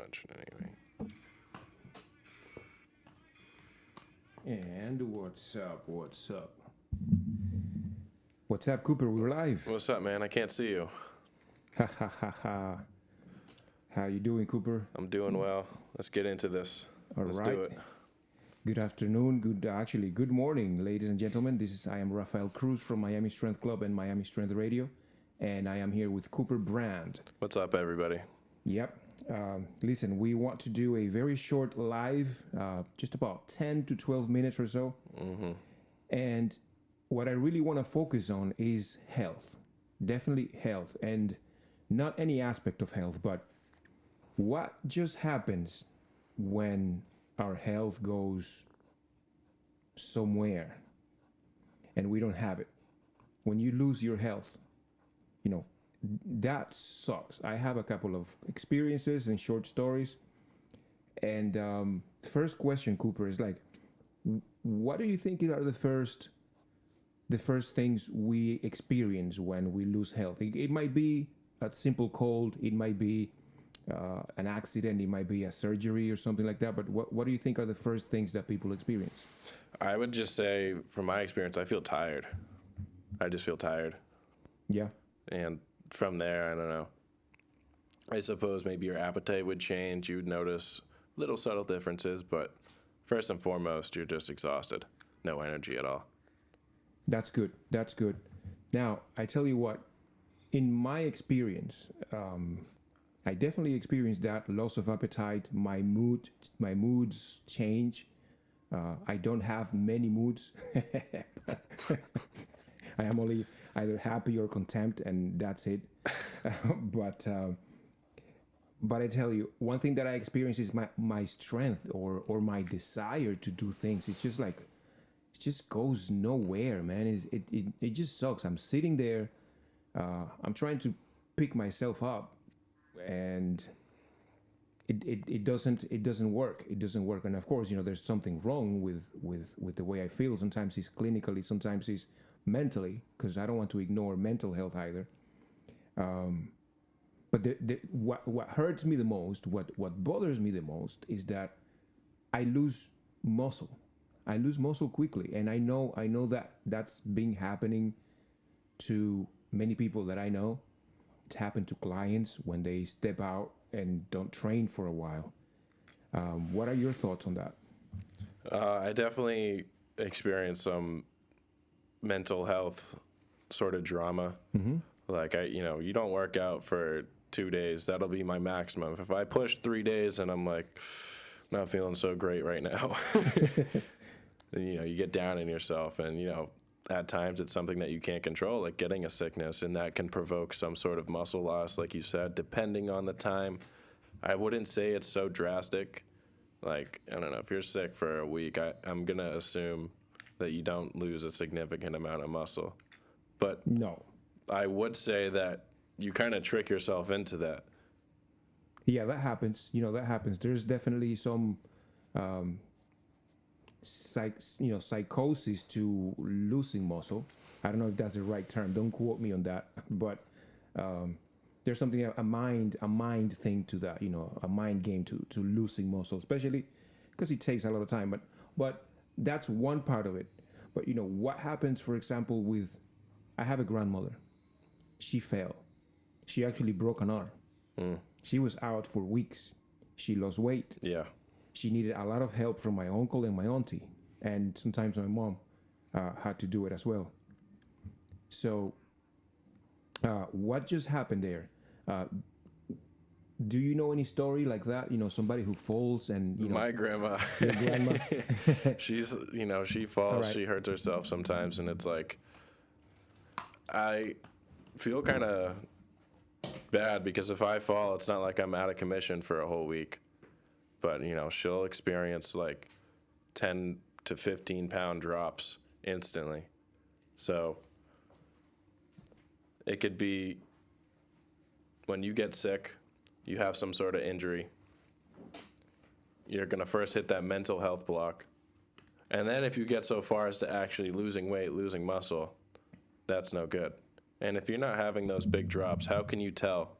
attention anyway. And what's up? What's up? What's up, Cooper? We're live. What's up, man? I can't see you. Ha ha ha ha. How you doing, Cooper? I'm doing well. Let's get into this. Let's All right. do it. Good afternoon. Good morning, ladies and gentlemen. I am Rafael Cruz from Miami Strength Club and Miami Strength Radio, and I am here with Cooper Brand. What's up, everybody? Yep. Listen, we want to do a very short live, just about 10 to 12 minutes or so. Mm-hmm. And what I really want to focus on is health. Definitely health. And not any aspect of health, but what just happens when our health goes somewhere and we don't have it. When you lose your health, that sucks. I have a couple of experiences and short stories. And the first question, Cooper, is like, what do you think are the first things we experience when we lose health? It might be a simple cold. It might be an accident. It might be a surgery or something like that. But what do you think are the first things that people experience? I would just say, from my experience, I feel tired. I just feel tired. Yeah. And from there, I don't know. I suppose maybe your appetite would change. You would notice little subtle differences, but first and foremost, you're just exhausted. No energy at all. That's good. That's good. Now, I tell you what, in my experience, I definitely experienced that loss of appetite. My moods change. I don't have many moods. I am only either happy or contempt, and that's it. But I tell you, one thing that I experience is my strength or my desire to do things. It's just like, it just goes nowhere, man. It just sucks. I'm sitting there, I'm trying to pick myself up, and it doesn't work. It doesn't work. And of course, there's something wrong with the way I feel. Sometimes it's clinically, sometimes it's mentally, because I don't want to ignore mental health either. But what hurts me the most, what bothers me the most, is that I lose muscle. I lose muscle quickly, and I know that that's been happening to many people that I know. It's happened to clients when they step out and don't train for a while. What are your thoughts on that? I definitely experienced some mental health sort of drama. Mm-hmm. Like, you don't work out for 2 days. That'll be my maximum. If I push 3 days and I'm like, not feeling so great right now, then, you get down in yourself. And, at times it's something that you can't control, like getting a sickness, and that can provoke some sort of muscle loss, like you said, depending on the time. I wouldn't say it's so drastic. Like, I don't know, if you're sick for a week, I'm going to assume that you don't lose a significant amount of muscle. But No. I would say that you kind of trick yourself into that. Yeah, that happens. That happens. There's definitely some psychosis to losing muscle. I don't know if that's the right term. Don't quote me on that. But there's something, a mind thing to that. A mind game to losing muscle, especially because it takes a lot of time. But that's one part of it. But what happens, for example, I have a grandmother. She fell. She actually broke an arm. She was out for weeks. She lost weight. Yeah. She needed a lot of help from my uncle and my auntie. And sometimes my mom had to do it as well. So what just happened there? Do you know any story like that? Somebody who falls and, My grandma. Your grandma? She's, she falls, Right. she hurts herself sometimes, and it's like, I feel kind of bad because if I fall, it's not like I'm out of commission for a whole week. But, she'll experience like 10 to 15 pound drops instantly. So it could be when you get sick, you have some sort of injury, you're going to first hit that mental health block. And then if you get so far as to actually losing weight, losing muscle, that's no good. And if you're not having those big drops, how can you tell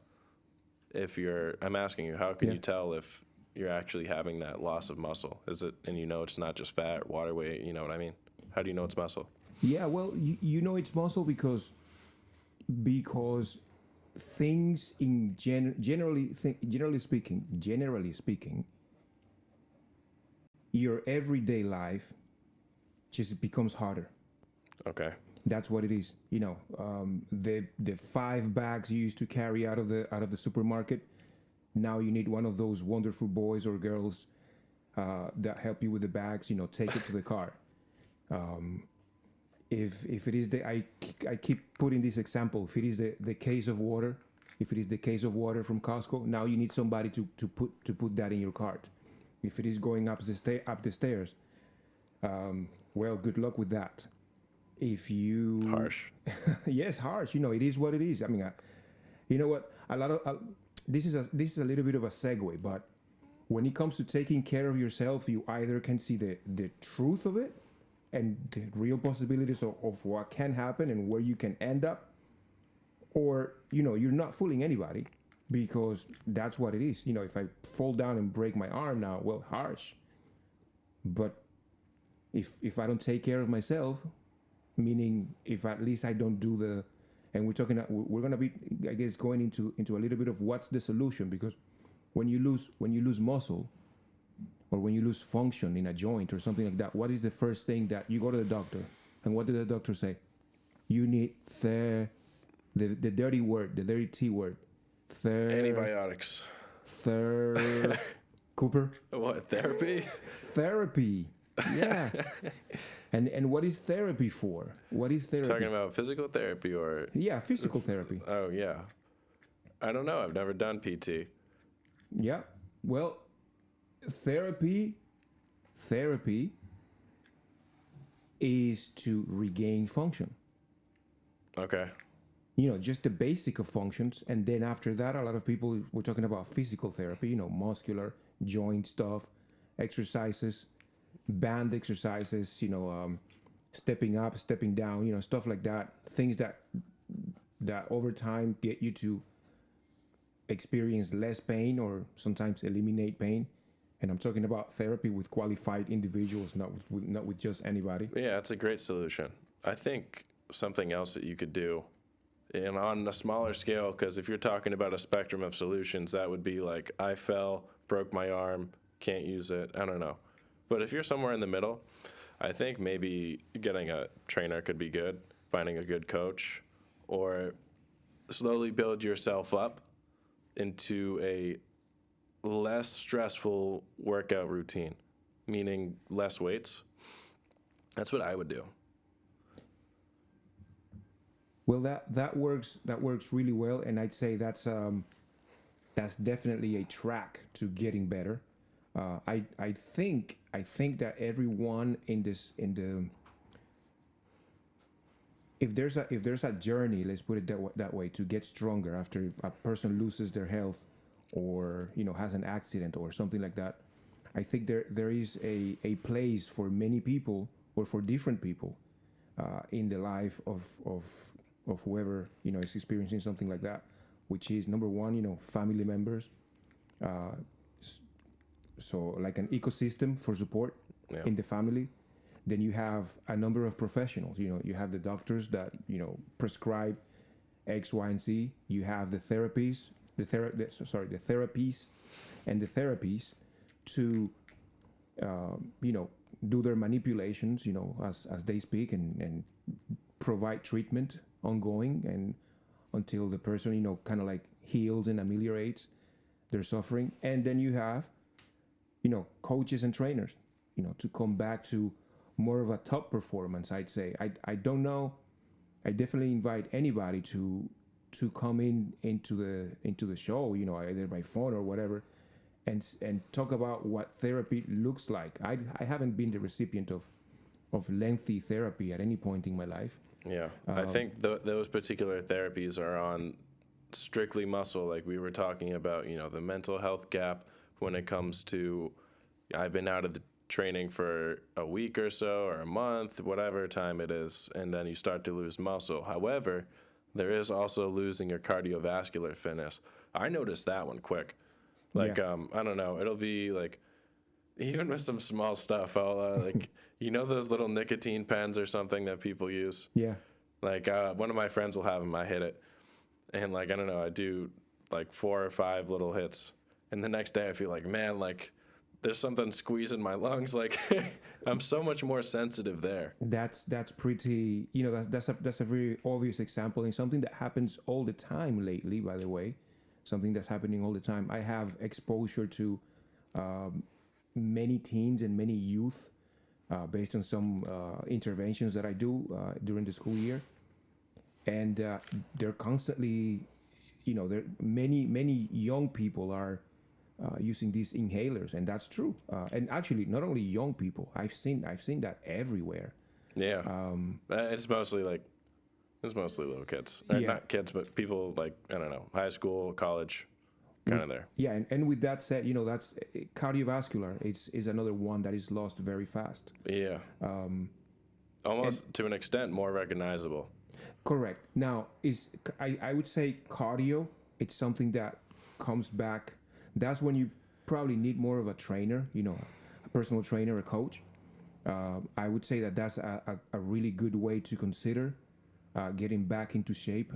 if I'm asking you, how can Yeah. you tell if you're actually having that loss of muscle? Is it, and you know it's not just fat, water weight, you know what I mean? How do you know it's muscle? Yeah, well, you know it's muscle because things in generally speaking, your everyday life just becomes harder. Okay. That's what it is. You know, the 5 bags you used to carry out of the supermarket. Now you need one of those wonderful boys or girls that help you with the bags. You know, take it to the car. If it is I keep putting this example. If it is the case of water, if it is the case of water from Costco, now you need somebody to put that in your cart. If it is going up the stairs, well, good luck with that. If you Harsh. yes, harsh. You know, it is what it is. I mean, you know what? This is a little bit of a segue, but when it comes to taking care of yourself, you either can see the truth of it and the real possibilities of what can happen and where you can end up, or you know, you're not fooling anybody because that's what it is. You know, if I fall down and break my arm now, well, harsh. But if I don't take care of myself, meaning if at least I don't do the, and we're gonna be, I guess, going into a little bit of what's the solution, because when you lose muscle or when you lose function in a joint or something like that, what is the first thing that you go to the doctor, and what did the doctor say? You need the dirty word, the dirty T word, Antibiotics. Cooper, What, therapy? therapy. Yeah. And what is therapy for? What is therapy? Talking about physical therapy or? Yeah, physical therapy. Oh, yeah. I don't know. I've never done PT. Yeah. Well, therapy is to regain function. Okay. You know, just the basic of functions, and then after that, a lot of people were talking about physical therapy. You know, muscular, joint stuff, exercises, band exercises. You know, stepping up, stepping down. You know, stuff like that. Things that over time get you to experience less pain or sometimes eliminate pain. And I'm talking about therapy with qualified individuals, not with just anybody. Yeah, it's a great solution. I think something else that you could do, and on a smaller scale, because if you're talking about a spectrum of solutions, that would be like, I fell, broke my arm, can't use it. I don't know. But if you're somewhere in the middle, I think maybe getting a trainer could be good, finding a good coach, or slowly build yourself up into a less stressful workout routine, meaning less weights. That's what I would do. Well, that works really well, and I'd say that's definitely a track to getting better. I think that everyone if there's a journey, let's put it that way, to get stronger after a person loses their health, or you know, has an accident or something like that, I think there is a place for many people, or for different people, in the life of whoever, you know, is experiencing something like that, which is number one, you know, family members. So like an ecosystem for support in the family. Then you have a number of professionals. You know, you have the doctors that, you know, prescribe X, Y, and Z. You have the therapies, the therapies and the therapies to, you know, do their manipulations, you know, as they speak, and provide treatment ongoing, and until the person, you know, kind of like heals and ameliorates their suffering. And then you have, you know, coaches and trainers, you know, to come back to more of a top performance, I'd say. I don't know. I definitely invite anybody to come into the show, you know, either by phone or whatever, and talk about what therapy looks like. I haven't been the recipient of lengthy therapy at any point in my life. Yeah, I think those particular therapies are on strictly muscle, like we were talking about, you know, the mental health gap when it comes to, I've been out of the training for a week or so, or a month, whatever time it is, and then you start to lose muscle. However, there is also losing your cardiovascular fitness. I noticed that one quick. Like, Yeah. I don't know. It'll be like, even with some small stuff, I'll, like, you know, those little nicotine pens or something that people use? Yeah. Like, one of my friends will have them. I hit it. And, like, I don't know. I do, like, 4 or 5 little hits. And the next day I feel like, man, like, there's something squeezing my lungs. Like, I'm so much more sensitive there. That's pretty, that's a very obvious example, and something that happens all the time lately, by the way. Something that's happening all the time. I have exposure to many teens and many youth based on some interventions that I do during the school year, and they're constantly, there many young people are using these inhalers, and that's true. And actually, not only young people, I've seen that everywhere. Yeah. It's mostly little kids. Or Yeah. not kids, but people like, I don't know, high school, college, kind of there. Yeah, and with that said, that's cardiovascular is another one that is lost very fast. Yeah. Almost to an extent more recognizable. Correct. Now, I would say cardio, it's something that comes back. That's when you probably need more of a trainer, a personal trainer, a coach. I would say that's a really good way to consider getting back into shape,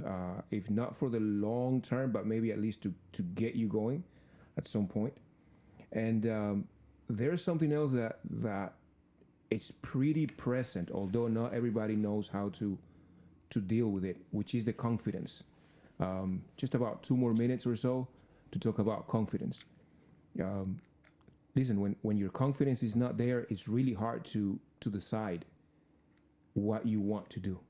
if not for the long term, but maybe at least to get you going at some point. And there's something else that it's pretty present, although not everybody knows how to deal with it, which is the confidence. Just about 2 more minutes or so to talk about confidence. Listen, when your confidence is not there, it's really hard to decide what you want to do.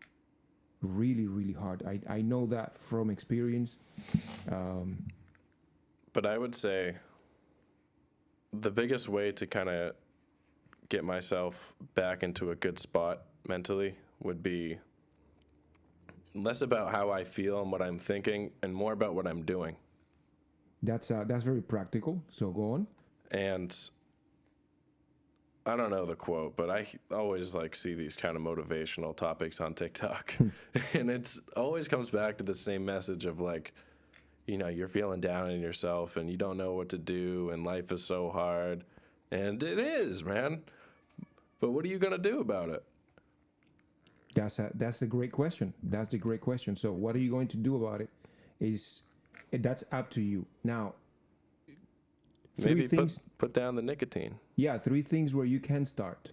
Really, really hard. I know that from experience. But I would say the biggest way to kind of get myself back into a good spot mentally would be less about how I feel and what I'm thinking and more about what I'm doing. That's very practical. So go on. And I don't know the quote, but I always like see these kind of motivational topics on TikTok. And it's always comes back to the same message of like, you're feeling down in yourself and you don't know what to do and life is so hard. And it is, man. But what are you going to do about it? That's the great question. That's the great question. So what are you going to do about it? That's up to you. Now, Maybe put down the nicotine. Yeah, 3 things where you can start.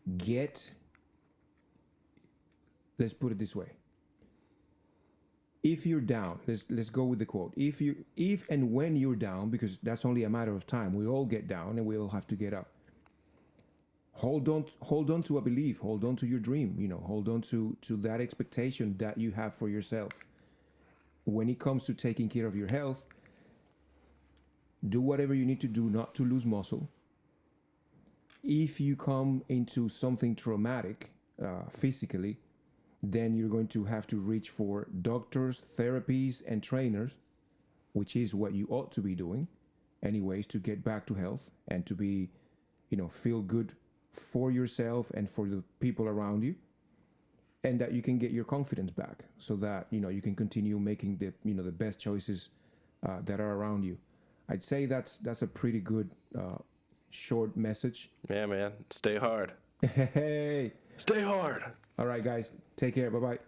Let's put it this way. If you're down, let's go with the quote. If and when you're down, because that's only a matter of time, we all get down and we all have to get up. Hold on to a belief, hold on to your dream, hold on to that expectation that you have for yourself. When it comes to taking care of your health, do whatever you need to do not to lose muscle. If you come into something traumatic physically, then you're going to have to reach for doctors, therapies, and trainers, which is what you ought to be doing anyways to get back to health and to be, feel good for yourself and for the people around you, and that you can get your confidence back so that, you can continue making the best choices that are around you. I'd say that's a pretty good short message. Yeah, man. Stay hard. Hey. Stay hard. All right, guys. Take care. Bye-bye.